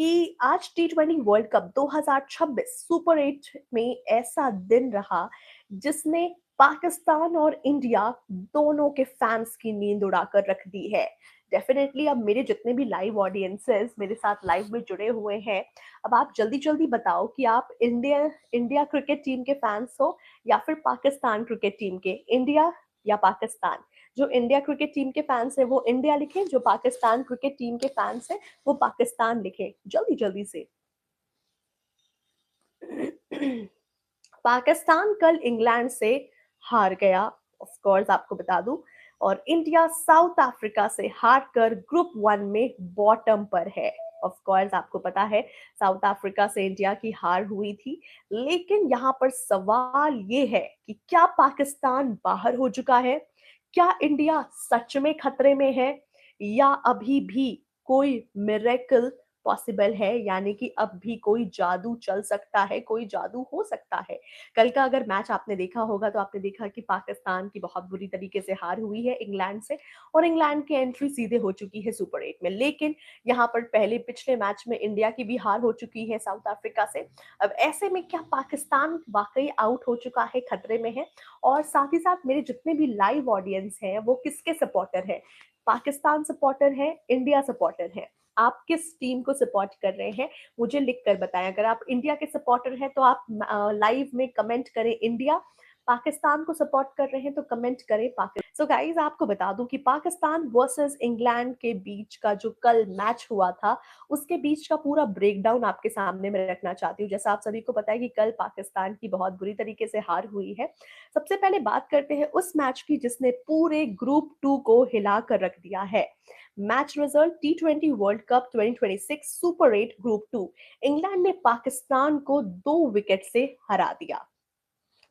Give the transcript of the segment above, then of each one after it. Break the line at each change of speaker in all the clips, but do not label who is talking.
कि आज टी20 world cup 2026 super 8 में ऐसा दिन रहा जिसने पाकिस्तान और इंडिया दोनों के फैंस की नींद उड़ाकर रख दी है। डेफिनेटली अब मेरे जितने भी लाइव ऑडियंसेस मेरे साथ लाइव में जुड़े हुए हैं, अब आप जल्दी जल्दी बताओ कि आप इंडिया इंडिया क्रिकेट टीम के फैंस हो या फिर पाकिस्तान क्रिकेट टीम के। इंडिया या पाकिस्तान? जो इंडिया क्रिकेट टीम के फैंस है वो इंडिया लिखें, जो पाकिस्तान क्रिकेट टीम के फैंस है वो पाकिस्तान लिखे जल्दी जल्दी से। पाकिस्तान कल इंग्लैंड से हार गया, ऑफ कोर्स आपको बता दूं। और इंडिया साउथ अफ्रीका से हार कर ग्रुप 1 में बॉटम पर है। ऑफ कोर्स आपको पता है साउथ अफ्रीका से इंडिया की हार हुई थी। लेकिन यहाँ पर सवाल ये है कि क्या पाकिस्तान बाहर हो चुका है? क्या इंडिया सच में खतरे में है या अभी भी कोई मिरेकल पॉसिबल है, यानी कि अब भी कोई जादू चल सकता है, कोई जादू हो सकता है। कल का अगर मैच आपने देखा होगा तो आपने देखा कि पाकिस्तान की बहुत बुरी तरीके से हार हुई है इंग्लैंड से और इंग्लैंड की एंट्री सीधे हो चुकी है सुपर 8 में। लेकिन यहाँ पर पहले पिछले मैच में इंडिया की भी हार हो चुकी है साउथ अफ्रीका से। अब ऐसे में क्या पाकिस्तान वाकई आउट हो चुका है, खतरे में है? और साथ ही साथ मेरे जितने भी लाइव ऑडियंस हैं वो किसके सपोर्टर है? पाकिस्तान सपोर्टर है, इंडिया सपोर्टर है? आप किस टीम को सपोर्ट कर रहे हैं मुझे लिख कर बताएं। अगर आप इंडिया के सपोर्टर हैं तो आप लाइव में कमेंट करें इंडिया, पाकिस्तान को सपोर्ट कर रहे हैं तो कमेंट करें पाकिस्तान। सो गाइज आपको बता दूं कि पाकिस्तान वर्सेस इंग्लैंड के बीच का जो कल मैच हुआ था उसके बीच का पूरा ब्रेकडाउन आपके सामने मैं रखना चाहती हूँ। जैसा आप सभी को पता है कि कल पाकिस्तान की बहुत बुरी तरीके से हार हुई है। सबसे पहले बात करते हैं उस मैच की जिसने पूरे ग्रुप 2 को हिला कर रख दिया है। मैच रिजल्ट टी20 world cup 2026 super 8 group 2। England ने पाकिस्तान को 2 विकेट से हरा दिया।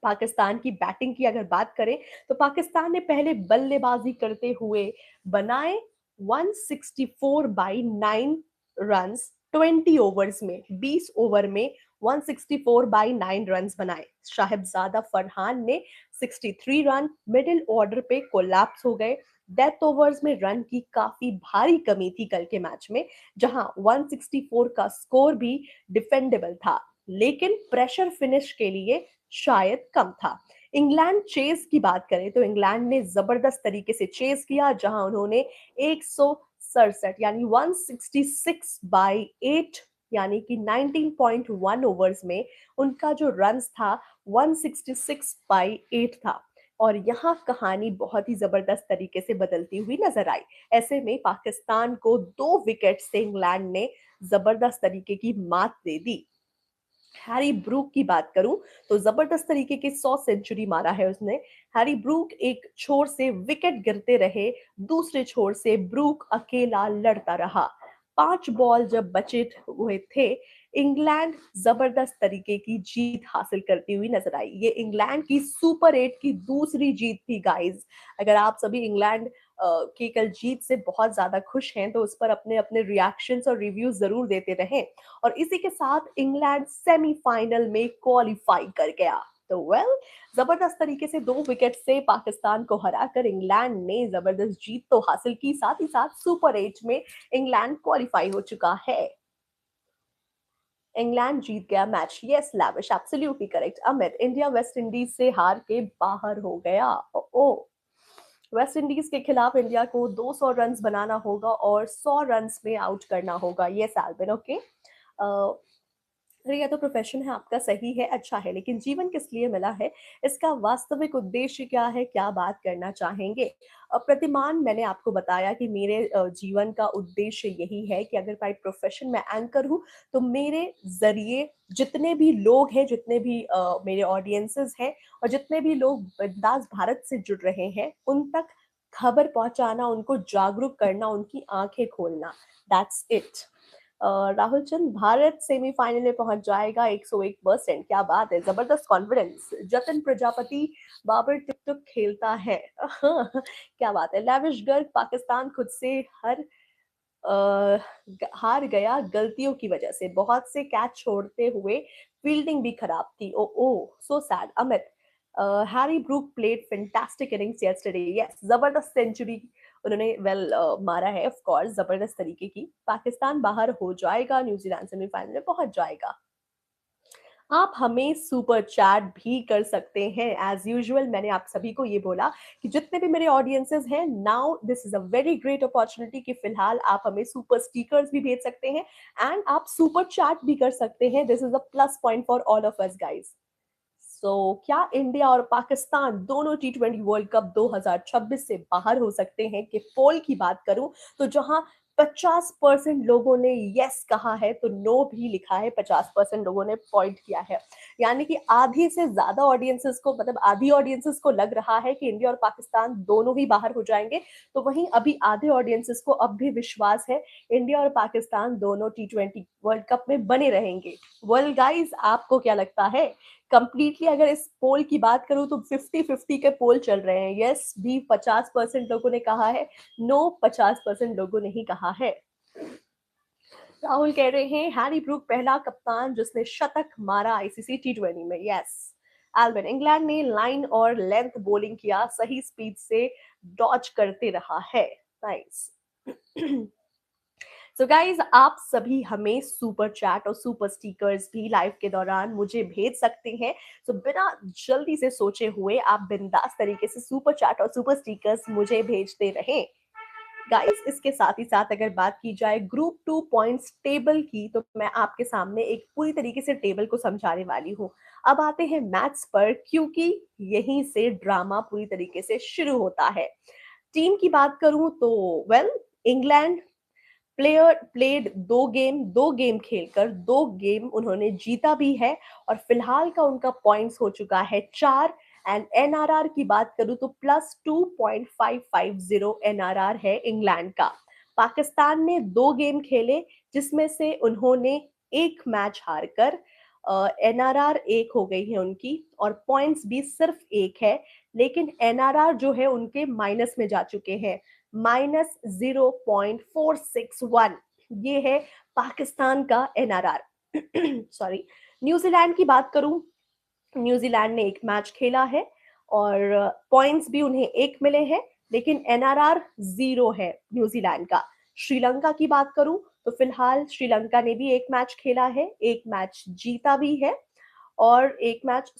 पाकिस्तान की बैटिंग की अगर बात करें तो पाकिस्तान ने पहले बल्लेबाजी करते हुए बनाए 164 बाई 9 रन। 20 ओवर्स में, 20 ओवर में 164 बाई 9 रन बनाए। शाहिबजादा फरहान ने 63 रन मिडिल ऑर्डर पे कोलैप्स हो गए। डेथ ओवर्स में रन की काफी भारी कमी थी कल के मैच में, जहां 164 का स्कोर भी डिफेंडेबल था, लेकिन प्रेशर फिनिश के लिए शायद कम था। इंग्लैंड चेस की बात करें तो इंग्लैंड ने जबरदस्त तरीके से चेस किया, जहां उन्होंने 167 यानी 166 बाई 8 यानी कि 19.1 ओवर्स में उनका जो रन था 166 बाई 8 था। और यहाँ कहानी बहुत ही जबरदस्त तरीके से बदलती हुई नजर आई। ऐसे में पाकिस्तान को 2 विकेट से इंग्लैंड ने जबरदस्त तरीके की मात दे दी। हैरी ब्रूक की बात करूं तो जबरदस्त तरीके की 100 सेंचुरी मारा है उसने। हैरी ब्रूक एक छोर से विकेट गिरते रहे, दूसरे छोर से ब्रूक अकेला लड़ता रहा। 5 बॉल जब बचे हुए थे, इंग्लैंड जबरदस्त तरीके की जीत हासिल करती हुई नजर आई। ये इंग्लैंड की सुपर 8 की दूसरी जीत थी गाइस। अगर आप सभी इंग्लैंड की कल जीत से बहुत ज्यादा खुश हैं तो उस पर अपने अपने रिएक्शंस और रिव्यूज जरूर देते रहें। और इसी के साथ इंग्लैंड सेमीफाइनल में क्वालिफाई कर गया। तो जबरदस्त तरीके से 2 विकेट से पाकिस्तान को हराकर इंग्लैंड ने जबरदस्त जीत तो हासिल की, साथ ही साथ सुपर 8 में इंग्लैंड क्वालिफाई हो चुका है। इंग्लैंड जीत गया match. Yes lavish, absolutely correct. Amit, India West Indies से हार के बाहर हो गया। ओ, वेस्ट इंडीज के खिलाफ इंडिया को 200 रन बनाना होगा और 100 रन में आउट करना होगा। Yes Elvin, okay. अरे यह तो प्रोफेशन है आपका, सही है, अच्छा है, लेकिन जीवन किस लिए मिला है? इसका वास्तविक उद्देश्य क्या है? क्या बात करना चाहेंगे? प्रतिमान, मैंने आपको बताया कि मेरे जीवन का उद्देश्य यही है कि अगर बाई प्रोफेशन में एंकर हूँ तो मेरे जरिए जितने भी लोग हैं, जितने भी मेरे ऑडियंसेस हैं और जितने भी लोग बिंदास भारत से जुड़ रहे हैं उन तक खबर पहुंचाना, उनको जागरूक करना, उनकी आंखें खोलना, that's it. Rahul Chand, Bharat semifinal में पहुंच जाएगा 101%। क्या बात है, जबरदस्त कॉन्फिडेंस। जतिन प्रजापति, बाबर टिक खेलता है। क्या बात है। लैविश गर्ग, पाकिस्तान खुद से हार गया गलतियों की वजह से, बहुत से कैच छोड़ते हुए फील्डिंग भी खराब थी। Oh oh, so sad. Amit, Harry Brook played fantastic innings yesterday. Yes, जबरदस्त सेंचुरी उन्होंने मारा है ऑफ कोर्स जबरदस्त तरीके की। पाकिस्तान बाहर हो जाएगा, न्यूजीलैंड सेमीफाइनल में पहुंच जाएगा। आप हमें सुपर चैट भी कर सकते हैं एज यूजुअल। मैंने आप सभी को ये बोला कि जितने भी मेरे ऑडियंसेस हैं, now this is a very great opportunity कि फिलहाल आप हमें सुपर स्टिकर्स भी भेज सकते हैं एंड आप सुपर चैट भी कर सकते हैं। This is a plus point for all of us guys. क्या इंडिया और पाकिस्तान दोनों टी20 वर्ल्ड कप 2026 से बाहर हो सकते हैं? कि पोल की बात करूं तो जहां 50% लोगों ने यस कहा है तो नो भी लिखा है, 50% लोगों ने पॉइंट किया है। यानी कि आधी से ज्यादा ऑडियंसेस को, मतलब आधी ऑडियंसेस को लग रहा है कि इंडिया और पाकिस्तान दोनों ही बाहर हो जाएंगे, तो वहीं अभी आधे ऑडियंसेस को अब भी विश्वास है इंडिया और पाकिस्तान दोनों टी20 वर्ल्ड कप में बने रहेंगे। वेल गाइस, आपको क्या लगता है? कंप्लीटली अगर इस पोल की बात करूं तो 50-50 के पोल चल रहे हैं। यस भी 50% लोगों ने कहा है, नो 50% लोगों ने ही कहा है। राहुल कह रहे हैं हैरी ब्रूक पहला कप्तान जिसने शतक मारा आईसीसी टी20 में। यस। एल्विन, इंग्लैंड ने लाइन और लेंथ बॉलिंग किया, सही स्पीड से डॉज करते रहा है। नाइस। सो गाइज, आप सभी हमें सुपर चैट और सुपर स्टिकर्स भी लाइव के दौरान मुझे भेज सकते हैं। सो बिना जल्दी से सोचे हुए आप बिंदास तरीके से सुपर चैट और सुपर स्टिकर्स मुझे भेजते रहें। गाइस, इसके साथ ही साथ अगर बात की जाए ग्रुप 2 पॉइंट्स टेबल की, तो मैं आपके सामने एक पूरी तरीके से टेबल को समझाने वाली हूँ। अब आते हैं मैथ्स पर, क्योंकि यहीं से ड्रामा पूरी तरीके से शुरू होता है। टीम की बात करूं तो इंग्लैंड प्लेयर प्लेड दो गेम खेलकर 2 गेम उन्होंने जीता भी है और फिलहाल का उनका पॉइंट्स हो चुका है 4। एंड एनआरआर की बात करूं तो +2.550 एनआरआर है इंग्लैंड का। पाकिस्तान ने 2 गेम खेले जिसमें से उन्होंने एक मैच हारकर एनआरआर 1 हो गई है उनकी और पॉइंट्स भी सिर्फ 1 है, लेकिन एनआरआर जो है उनके माइनस में जा चुके हैं, -0.461। ये है पाकिस्तान का एनआरआर। सॉरी। न्यूजीलैंड की बात करूं, न्यूजीलैंड ने एक मैच खेला है और पॉइंट्स भी उन्हें 1 मिले हैं, लेकिन एनआरआर 0 है न्यूजीलैंड का। श्रीलंका की बात करूं तो फिलहाल श्रीलंका ने भी एक मैच खेला है, एक मैच जीता भी है और एक मैच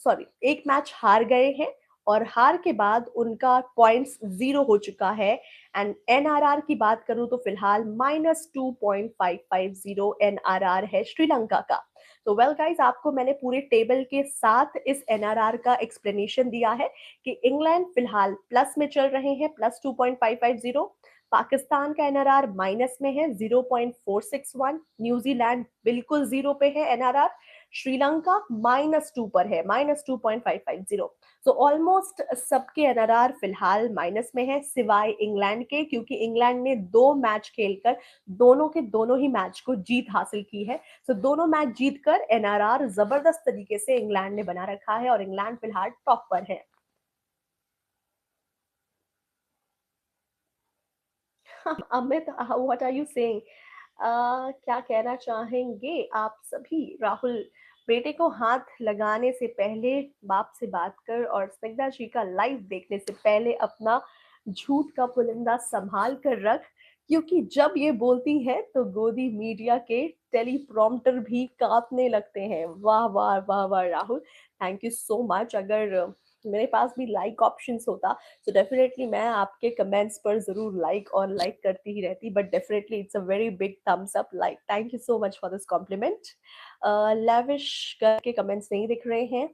हार गए हैं और हार के बाद उनका पॉइंट्स 0 हो चुका है। एंड एनआरआर की बात करूं तो फिलहाल -2.550 एनआरआर है श्रीलंका का। तो गाइस, आपको मैंने पूरे टेबल के साथ इस एनआरआर का एक्सप्लेनेशन दिया है कि इंग्लैंड फिलहाल प्लस में चल रहे हैं, +2.550। पाकिस्तान का एनआरआर माइनस में है, 0.461। न्यूजीलैंड बिल्कुल 0 पे है एनआरआर। श्रीलंका -2 पर है, -2.550। सो ऑलमोस्ट सबके एनआरआर फिलहाल माइनस में है, सिवाय इंग्लैंड के, क्योंकि इंग्लैंड ने 2 मैच खेलकर दोनों के दोनों ही मैच को जीत हासिल की है। सो दोनों मैच जीतकर एनआरआर जबरदस्त तरीके से इंग्लैंड ने बना रखा है और इंग्लैंड फिलहाल टॉप पर है। Amit, what are you saying? क्या कहना चाहेंगे आप सभी? राहुल, बेटे को हाथ लगाने से पहले बाप से बात कर और स्निग्धा जी का लाइव देखने से पहले अपना झूठ का पुलिंदा संभाल कर रख, क्योंकि जब ये बोलती है तो गोदी मीडिया के टेलीप्रॉम्प्टर भी कांपने लगते हैं। वाह वाह वाह वाह Rahul, thank you so much. अगर मेरे पास भी लाइक ऑप्शंस होता तो डेफिनेटली मैं आपके कमेंट्स पर जरूर लाइक करती ही रहती, but definitely it's a very big thumbs up like. Thank you so much for this compliment. Lavish के कमेंट्स नहीं दिख रहे हैं।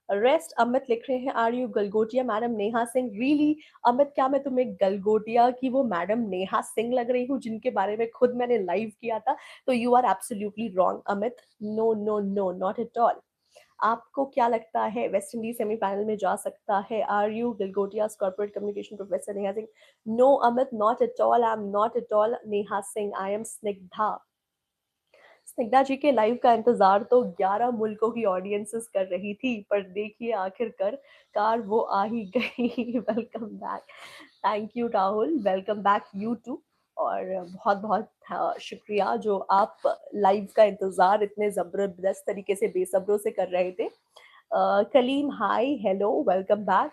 रेस्ट अमित लिख रहे हैं, are you Galgotia madam Neha Singh? Really Amit, क्या मैं तुम्हें गलगोटिया की वो मैडम नेहा सिंह लग रही हूँ जिनके बारे में खुद मैंने लाइव किया था? तो you are absolutely wrong Amit, no no no, not at all. आपको क्या लगता है वेस्ट इंडीज सेमीफाइनल में जा सकता है? Are you Galgotias corporate communication professor Neha Singh? No Amit, not at all, I am not at all Neha Singh, I am Snigdha. Snigdha ji के लाइव का इंतजार तो 11 मुल्कों की ऑडियंसेस कर रही थी, पर देखिए आखिरकार कार वो आ ही गई। Welcome back. Thank you Rahul, welcome back you too. और बहुत बहुत शुक्रिया जो आप लाइव का इंतजार इतने जबरदस्त तरीके से बेसब्रों से कर रहे थे। कलीम, हाय, हेलो, वेलकम बैक।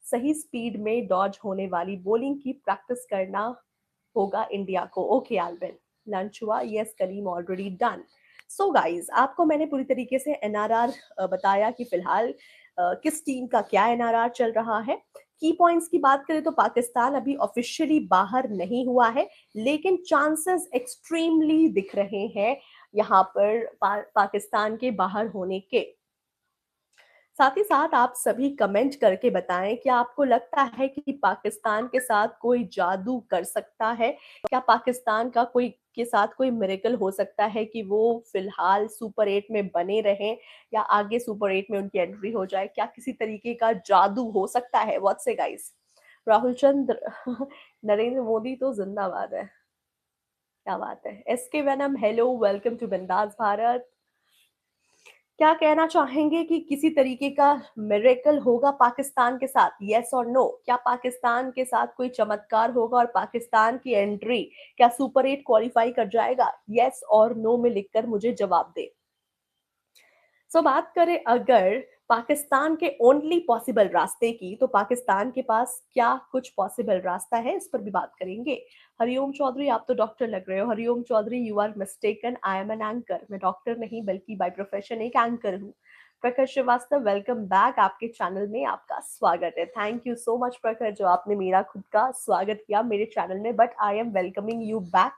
सही स्पीड में डॉज होने वाली बॉलिंग की प्रैक्टिस करना होगा इंडिया को। ओके एल्विन, लंच हुआ? यस करीम, ऑलरेडी डन। सो गाइज, आपको मैंने पूरी तरीके से एनआरआर बताया कि फिलहाल किस टीम का क्या एनआरआर चल रहा है। की पॉइंट्स की बात करें तो पाकिस्तान अभी ऑफिशियली बाहर नहीं हुआ है, लेकिन चांसेस एक्सट्रीमली दिख रहे हैं यहाँ पर पाकिस्तान के बाहर होने के। साथ ही साथ आप सभी कमेंट करके बताएं, क्या आपको लगता है कि पाकिस्तान के साथ कोई जादू कर सकता है? क्या पाकिस्तान का कोई के साथ कोई मिरेकल हो सकता है कि वो फिलहाल सुपर 8 में बने रहें या आगे सुपर 8 में उनकी एंट्री हो जाए? क्या किसी तरीके का जादू हो सकता है? What say guys? Rahul Chandra Narendra Modi तो जिंदाबाद है। क्या बात है। SK Venom, hello, welcome to Bindaas Bharat. क्या कहना चाहेंगे कि किसी तरीके का मिरेकल होगा पाकिस्तान के साथ? यस और नो? क्या पाकिस्तान के साथ कोई चमत्कार होगा और पाकिस्तान की एंट्री क्या सुपर 8 क्वालिफाई कर जाएगा? यस और नो में लिखकर मुझे जवाब दे। बात करें अगर पाकिस्तान के ओनली पॉसिबल रास्ते की, तो पाकिस्तान के पास क्या कुछ पॉसिबल रास्ता है, इस पर भी बात करेंगे। हरिओम चौधरी, आप तो डॉक्टर लग रहे हो। Hariom Chaudhary, you are mistaken, I am an anchor. मैं डॉक्टर नहीं बल्कि बाय प्रोफेशन एक एंकर हूँ। Prakhar Srivastava, welcome back. आपके चैनल में आपका स्वागत है। थैंक यू सो मच प्रखर, जो आपने मेरा खुद का स्वागत किया मेरे चैनल में, but I am welcoming you back,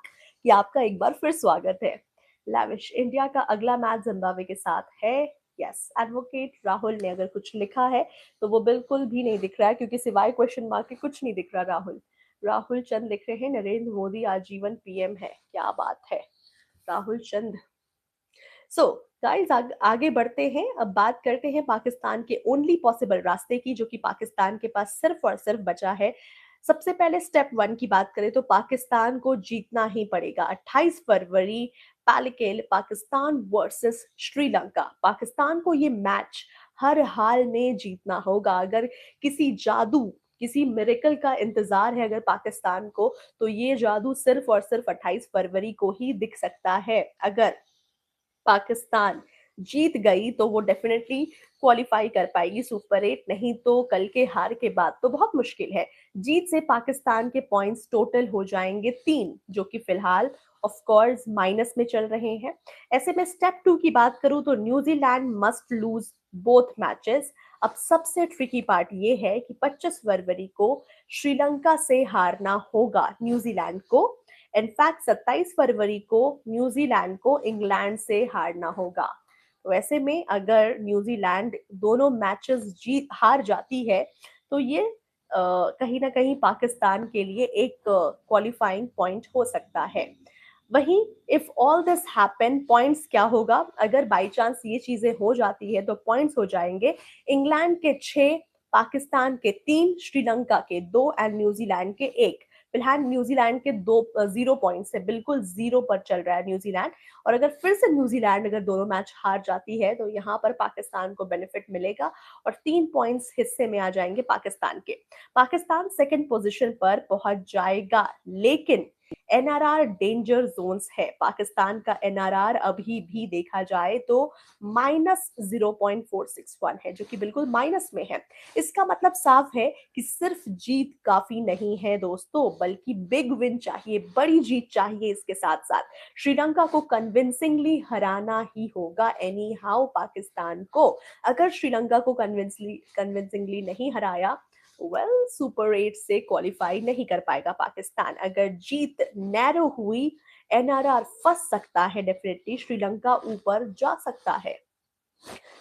कि आपका एक बार फिर स्वागत है। लैविश, इंडिया का अगला मैच जिम्बाब्वे के साथ है। यस, एडवोकेट राहुल ने अगर कुछ लिखा है तो वो बिल्कुल भी नहीं दिख रहा है, क्योंकि सिवाय क्वेश्चन मार्क के कुछ नहीं दिख रहा। राहुल राहुल चंद लिख रहे हैं, नरेंद्र मोदी आजीवन पीएम है। क्या बात है राहुल चंद। गाइस, आगे बढ़ते हैं। अब बात करते हैं पाकिस्तान के ओनली पॉसिबल रास्ते की, जो कि पाकिस्तान के पास सिर्फ और सिर्फ बचा है। सबसे पहले स्टेप 1 की बात करें तो पाकिस्तान को जीतना ही पड़ेगा। 28 फरवरी, पैलिकेल, पाकिस्तान वर्सेस श्रीलंका। पाकिस्तान को ये मैच हर हाल में जीतना होगा। अगर किसी जादू, किसी मिरेकल का इंतजार है अगर पाकिस्तान को, तो ये जादू सिर्फ और सिर्फ 28 फरवरी को ही दिख सकता है। अगर पाकिस्तान जीत गई तो वो डेफिनेटली क्वालिफाई कर पाएगी सुपर 8, नहीं तो कल के हार के बाद तो बहुत मुश्किल है। जीत से पाकिस्तान के पॉइंट्स टोटल हो जाएंगे 3, जो कि फिलहाल ऑफ कोर्स माइनस में चल रहे हैं। ऐसे में स्टेप 2 की बात करूं तो New Zealand must lose both matches. अब सबसे ट्रिकी पार्ट ये है कि 25 फरवरी को श्रीलंका से हारना होगा न्यूजीलैंड को। इनफैक्ट 27 फरवरी को न्यूजीलैंड को इंग्लैंड से हारना होगा। तो ऐसे में अगर न्यूजीलैंड दोनों मैचेस जीत हार जाती है तो ये कहीं ना कहीं पाकिस्तान के लिए एक क्वालिफाइंग पॉइंट हो सकता है। वहीं if all this happen, points क्या होगा? अगर बाई चांस ये चीजें हो जाती है तो पॉइंट्स हो जाएंगे इंग्लैंड के 6, पाकिस्तान के 3, श्रीलंका के 2 एंड न्यूजीलैंड के 1। फिलहाल न्यूजीलैंड के 0 पॉइंट्स है, बिल्कुल 0 पर चल रहा है न्यूजीलैंड। और अगर फिर से न्यूजीलैंड अगर दोनों मैच हार जाती है तो यहाँ पर पाकिस्तान को बेनिफिट मिलेगा और 3 पॉइंट्स हिस्से में आ जाएंगे पाकिस्तान के। पाकिस्तान सेकंड पोजीशन पर पहुंच जाएगा, लेकिन एनआरआर डेंजर जोन्स है। पाकिस्तान का एनआरआर अभी भी देखा जाए तो -0.461 है, जो कि बिल्कुल माइनस में है। इसका मतलब साफ है कि सिर्फ जीत काफी नहीं है दोस्तों, बल्कि बिग विन चाहिए, बड़ी जीत चाहिए। इसके साथ साथ श्रीलंका को कन्विंसिंगली हराना ही होगा एनी हाउ पाकिस्तान को। अगर श्रीलंका को कन्विंसिंगली नहीं हराया, सुपर 8 से क्वालिफाई नहीं कर पाएगा पाकिस्तान। अगर जीत नैरो हुई, एनआरआर फंस सकता है, डेफिनेटली श्रीलंका ऊपर जा सकता है।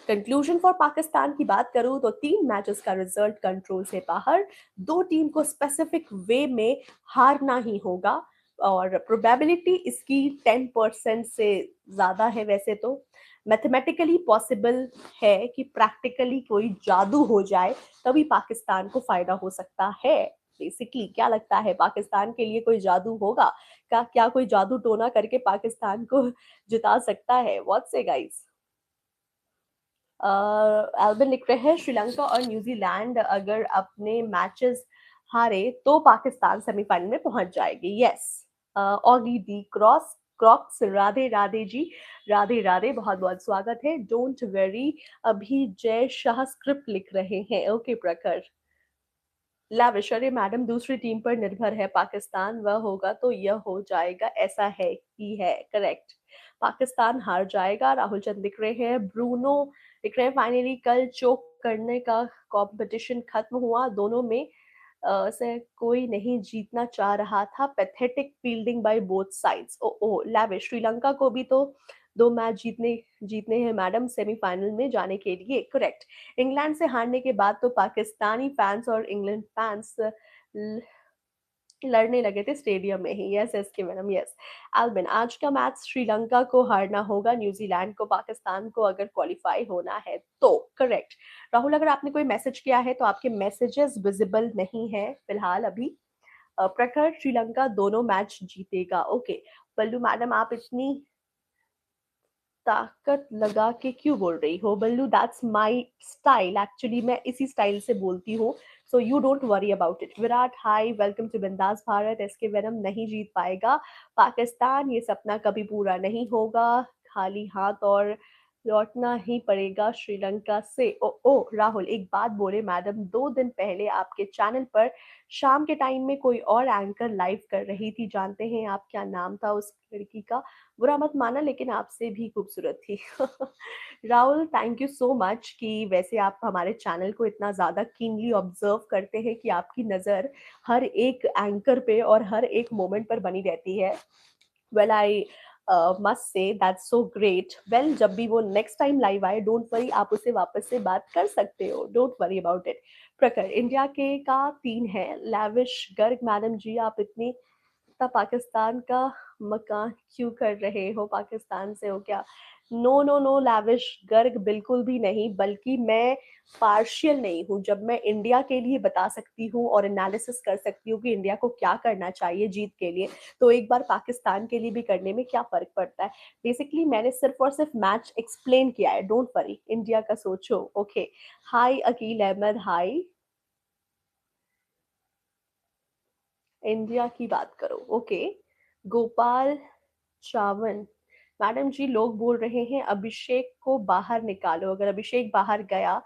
कंक्लूजन फॉर पाकिस्तान की बात करूं तो 3 मैचेस का रिजल्ट कंट्रोल से बाहर, 2 टीम को स्पेसिफिक वे में हारना ही होगा और प्रोबेबिलिटी इसकी 10% से ज्यादा है। वैसे तो मैथमेटिकली पॉसिबल है कि प्रैक्टिकली कोई जादू हो जाए तभी पाकिस्तान को फायदा हो सकता है। बेसिकली क्या लगता है, पाकिस्तान के लिए कोई जादू होगा? क्या कोई जादू टोना करके पाकिस्तान को जिता सकता है? What say guys? एल्बिन लिख रहे हैं, श्रीलंका और न्यूजीलैंड अगर अपने मैचेस हारे तो पाकिस्तान सेमीफाइनल में पहुंच जाएगी। यस, ऑगी डी क्रॉस क्रॉक्स, राधे राधे जी, राधे राधे, बहुत बहुत स्वागत है। डोंट वेरी, अभी जय शाह स्क्रिप्ट लिख रहे हैं। ओके प्रखर, लाविश, अरे मैडम दूसरी टीम पर निर्भर है पाकिस्तान, वह होगा तो यह हो जाएगा, ऐसा है ही है, करेक्ट। पाकिस्तान हार जाएगा, राहुल चंद लिख रहे हैं। ब्रूनो लिख रहे हैं फाइनली कल चोक करने का कंपटीशन खत्म हुआ, दोनों में से कोई नहीं जीतना चाह रहा था, pathetic fielding by both sides. O O lavish, Sri Lanka को भी तो 2 मैच जीतने जीतने हैं मैडम सेमीफाइनल में जाने के लिए, करेक्ट। इंग्लैंड से हारने के बाद तो पाकिस्तानी फैंस और इंग्लैंड फैंस लड़ने लगे थे स्टेडियम में ही। यस यस के मैडम यस। एल्विन, आज का मैच श्रीलंका को हारना होगा, न्यूजीलैंड को, पाकिस्तान को अगर क्वालिफाई होना है तो, करेक्ट। राहुल, अगर आपने कोई मैसेज किया है तो आपके मैसेजेस विजिबल नहीं है फिलहाल अभी। प्रखर, श्रीलंका दोनों मैच जीतेगा, ओके। बल्लू मैडम, आप इतनी ताकत लगा के क्यों बोल रही हो? Ballu, that's my style, actually मैं इसी स्टाइल से बोलती हूँ, so you don't worry about it. Virat, hi, welcome to Bindaas Bharat. SK venom, नहीं जीत पाएगा पाकिस्तान, ये सपना कभी पूरा नहीं होगा, खाली हाथ और लौटना ही पड़ेगा श्रीलंका से। ओ ओ राहुल, एक बात बोले मैडम, 2 दिन पहले आपके चैनल पर शाम के टाइम में कोई और एंकर लाइव कर रही थी, जानते हैं आप क्या नाम था उस लड़की का? बुरा मत माना, लेकिन आपसे भी खूबसूरत थी। Rahul, thank you so much कि वैसे आप हमारे चैनल को इतना ज़्यादा कीनली ऑब्जर्व करते हैं कि आपकी नज़र हर एक एंकर पे और हर एक मोमेंट पर बनी रहती है। Well I must say that's so great. Well, जब भी वो नेक्स्ट टाइम लाइव आए, डोंट वरी, आप उससे वापस से बात कर सकते हो, डोंट वरी अबाउट इट। प्रखर, इंडिया के का 3 है। लाविश, गर्ग मैडम जी, आप इतनी पाकिस्तान का मकान क्यों कर रहे हो? पाकिस्तान से हो क्या? No no no Lavish, Garg बिल्कुल भी नहीं, बल्कि मैं पार्शियल नहीं हूँ। जब मैं इंडिया के लिए बता सकती हूँ और एनालिसिस कर सकती हूँ कि इंडिया को क्या करना चाहिए जीत के लिए, तो एक बार पाकिस्तान के लिए भी करने में क्या फर्क पड़ता है? बेसिकली मैंने सिर्फ और सिर्फ मैच एक्सप्लेन किया है, डोंट वरी, इंडिया का सोचो, ओके। हाय अकील अहमद, हाय। इंडिया की बात करो, ओके। गोपाल चावन, मैडम जी लोग बोल रहे हैं अभिषेक को बाहर निकालो, अगर अभिषेक बाहर गया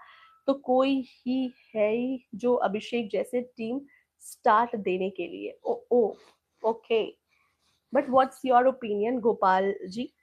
तो कोई ही है ही जो अभिषेक जैसे टीम स्टार्ट देने के लिए। Oh oh okay, but what's your opinion Gopal ji?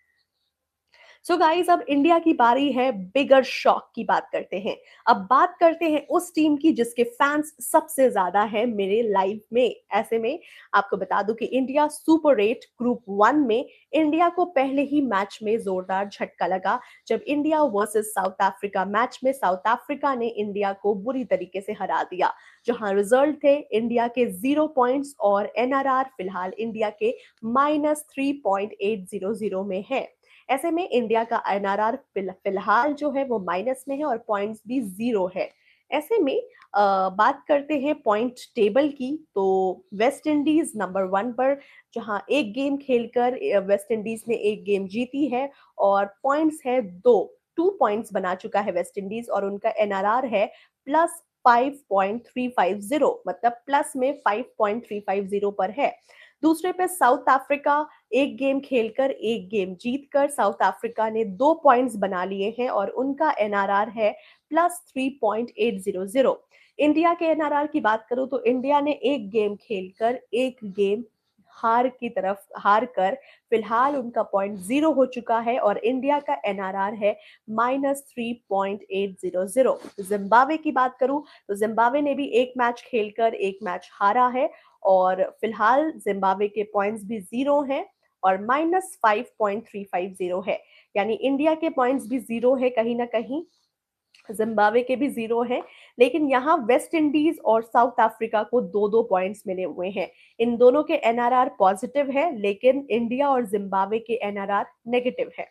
So guys, अब इंडिया की बारी है, बिगर शॉक की बात करते हैं। अब बात करते हैं उस टीम की जिसके फैंस सबसे ज्यादा हैं मेरे लाइव में। ऐसे में आपको बता दूं कि इंडिया सुपर 8 ग्रुप 1 में इंडिया को पहले ही मैच में जोरदार झटका लगा, जब India versus south Africa match में साउथ अफ्रीका ने इंडिया को बुरी तरीके से हरा दिया, जहां रिजल्ट थे इंडिया के 0 पॉइंट्स और एनआरआर फिलहाल इंडिया के -3.800 में है। ऐसे में इंडिया का एनआरआर फिलहाल जो है वो माइनस में है और पॉइंट्स भी 0 है। ऐसे में बात करते हैं पॉइंट टेबल की, तो वेस्ट इंडीज नंबर 1 पर, जहां एक गेम खेलकर वेस्ट इंडीज ने एक गेम जीती है और पॉइंट्स है 2 पॉइंट्स बना चुका है वेस्ट इंडीज, और उनका एनआरआर है +5.350, मतलब प्लस में 5.350 पर है। दूसरे पे साउथ अफ्रीका, एक गेम खेलकर एक गेम जीतकर साउथ अफ्रीका ने 2 पॉइंट्स बना लिए हैं और उनका एनआरआर है +3.800। इंडिया के एनआरआर की बात करूं तो इंडिया ने एक गेम खेलकर एक गेम हार कर फिलहाल उनका पॉइंट 0 हो चुका है और इंडिया का एनआरआर है -3.800। जिम्बाब्वे की बात करूं तो जिम्बाब्वे ने भी एक मैच खेलकर एक मैच हारा है और फिलहाल जिम्बाब्वे के पॉइंट्स भी 0 हैं और -5.350 है, यानी इंडिया के पॉइंट्स भी 0 है, कहीं ना कहीं जिम्बाब्वे के भी 0 है। लेकिन यहाँ वेस्ट इंडीज और साउथ अफ्रीका को 2-2 पॉइंट्स मिले हुए हैं। इन दोनों के एनआरआर पॉजिटिव है, लेकिन इंडिया और जिम्बाब्वे के एनआरआर नेगेटिव है।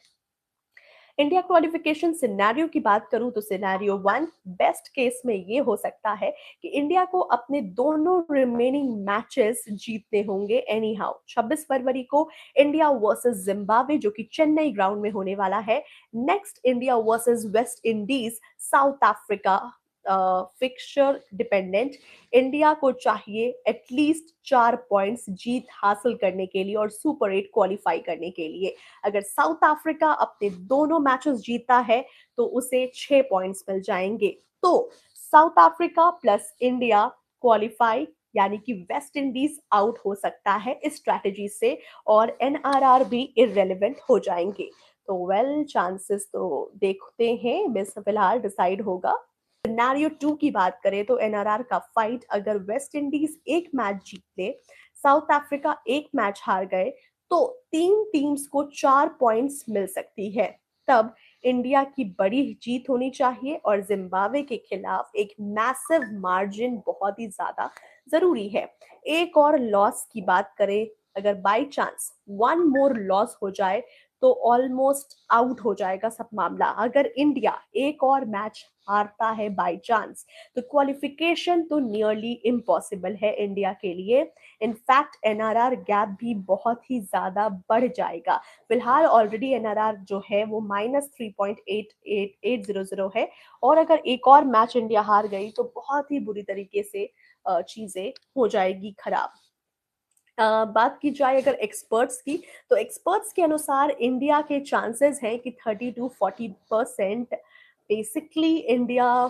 इंडिया क्वालिफिकेशन सिनेरियो की बात करूं तो सिनेरियो 1, बेस्ट केस में ये हो सकता है कि इंडिया को अपने दोनों रिमेनिंग मैचेस जीतने होंगे एनी हाउ। 26 फरवरी को इंडिया वर्सेस जिम्बाब्वे, जो कि चेन्नई ग्राउंड में होने वाला है। Next India versus West Indies, south Africa, fixture dependent. India को चाहिए एटलीस्ट 4 पॉइंट्स जीत हासिल करने के लिए और सुपर 8 क्वालिफाई करने के लिए। अगर साउथ अफ्रीका अपने दोनों मैचेस जीता है तो उसे 6 पॉइंट्स मिल जाएंगे। तो south Africa plus India qualify, यानी कि वेस्ट इंडीज आउट हो सकता है इस स्ट्रैटेजी से और एनआरआर भी इररेलेवेंट हो जाएंगे। तो वेल चांसेस तो देखते हैं, बस फिलहाल डिसाइड होगा। सिनेरियो 2 की बात करें तो एनआरआर का फाइट अगर वेस्ट इंडीज एक मैच जीत ले, साउथ अफ्रीका एक मैच हार गए, तो तीन टीम्स को 4 पॉइंट्स मिल सकती है। तब इंडिया की बड़ी जीत होनी चाहिए और जिम्बाब्वे के खिलाफ एक मैसिव मार्जिन बहुत ही ज्यादा जरूरी है। एक और लॉस की बात करें, अगर by chance one more loss हो जाए तो ऑलमोस्ट आउट हो जाएगा सब मामला। अगर इंडिया एक और मैच हारता है बाय चांस, तो क्वालिफिकेशन तो नियरली इम्पॉसिबल है इंडिया के लिए। इनफैक्ट एनआरआर गैप भी बहुत ही ज्यादा बढ़ जाएगा। फिलहाल ऑलरेडी एनआरआर जो है वो -3.8880 है, और अगर एक और मैच इंडिया हार गई तो बहुत ही बुरी तरीके से चीजें हो जाएगी खराब। बात की जाए अगर एक्सपर्ट्स की, तो एक्सपर्ट्स के अनुसार इंडिया के चांसेस हैं कि 30 to 40% basically India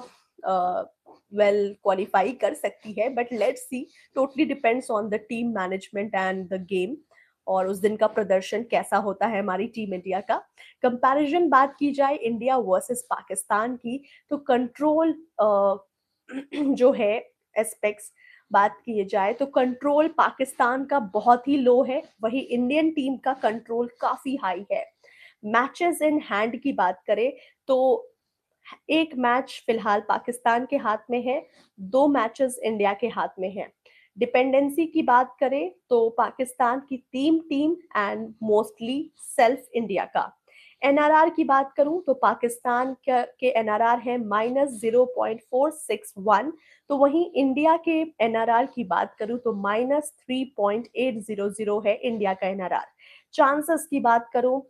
well qualify कर सकती है, but let's see, totally depends on the team management and the game, और उस दिन का प्रदर्शन कैसा होता है हमारी टीम इंडिया का। कंपैरिजन बात की जाए इंडिया वर्सेस पाकिस्तान की, तो कंट्रोल जो है एस्पेक्ट्स बात की जाए तो कंट्रोल पाकिस्तान का बहुत ही लो है, वही इंडियन टीम का कंट्रोल काफी हाई है। मैचेस इन हैंड की बात करें तो एक मैच फिलहाल पाकिस्तान के हाथ में है, दो मैचेस इंडिया के हाथ में है। डिपेंडेंसी की बात करें तो पाकिस्तान की team and mostly self India का। एनआरआर की बात करूं तो पाकिस्तान के एनआरआर है -0.461, तो वहीं इंडिया के एनआरआर की बात करूं तो -3.800 है इंडिया का एनआरआर। चांसेस की बात करूं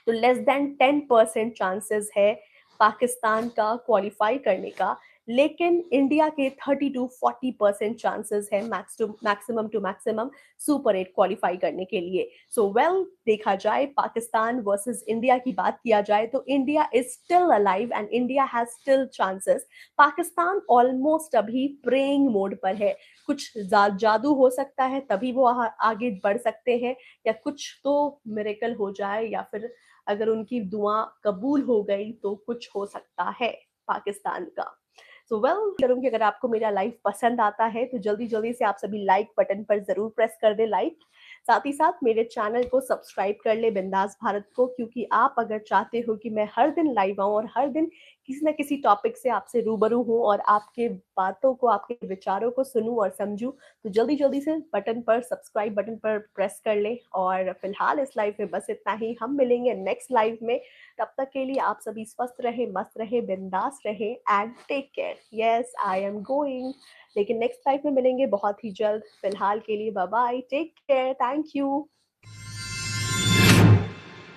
तो लेस देन 10% चांसेस है पाकिस्तान का क्वालिफाई करने का, लेकिन इंडिया के 30 to 40% चांसेस है maximum to maximum super 8 qualify करने के लिए। सो वेल देखा जाए पाकिस्तान वर्सेस इंडिया की बात किया जाए तो India is still alive and India has still chances. Pakistan almost अभी प्रेइंग मोड पर है, कुछ जादू हो सकता है तभी वो आगे बढ़ सकते हैं, या कुछ तो मिरेकल हो जाए, या फिर अगर उनकी दुआ कबूल हो गई तो कुछ हो सकता है पाकिस्तान का। सो वेल करूंगी, अगर आपको मेरा लाइव पसंद आता है तो जल्दी जल्दी से आप सभी लाइक बटन पर जरूर प्रेस कर दे लाइक। साथ ही साथ मेरे चैनल को सब्सक्राइब कर ले बिंदास भारत को, क्योंकि आप अगर चाहते हो कि मैं हर दिन लाइव आऊं और हर दिन किसी न किसी टॉपिक से आपसे रूबरू हूं और आपके बातों को, आपके विचारों को सुनूं और समझूं, तो जल्दी जल्दी से बटन पर, सब्सक्राइब बटन पर प्रेस कर ले। और फिलहाल इस लाइव में बस इतना ही, हम मिलेंगे नेक्स्ट लाइव में। तब तक के लिए आप सभी स्वस्थ रहे, मस्त रहे, बिंदास रहे and take care. Yes I am going, लेकिन नेक्स्ट लाइफ में मिलेंगे बहुत ही जल्द। फिलहाल के लिए bye bye, take care, thank you.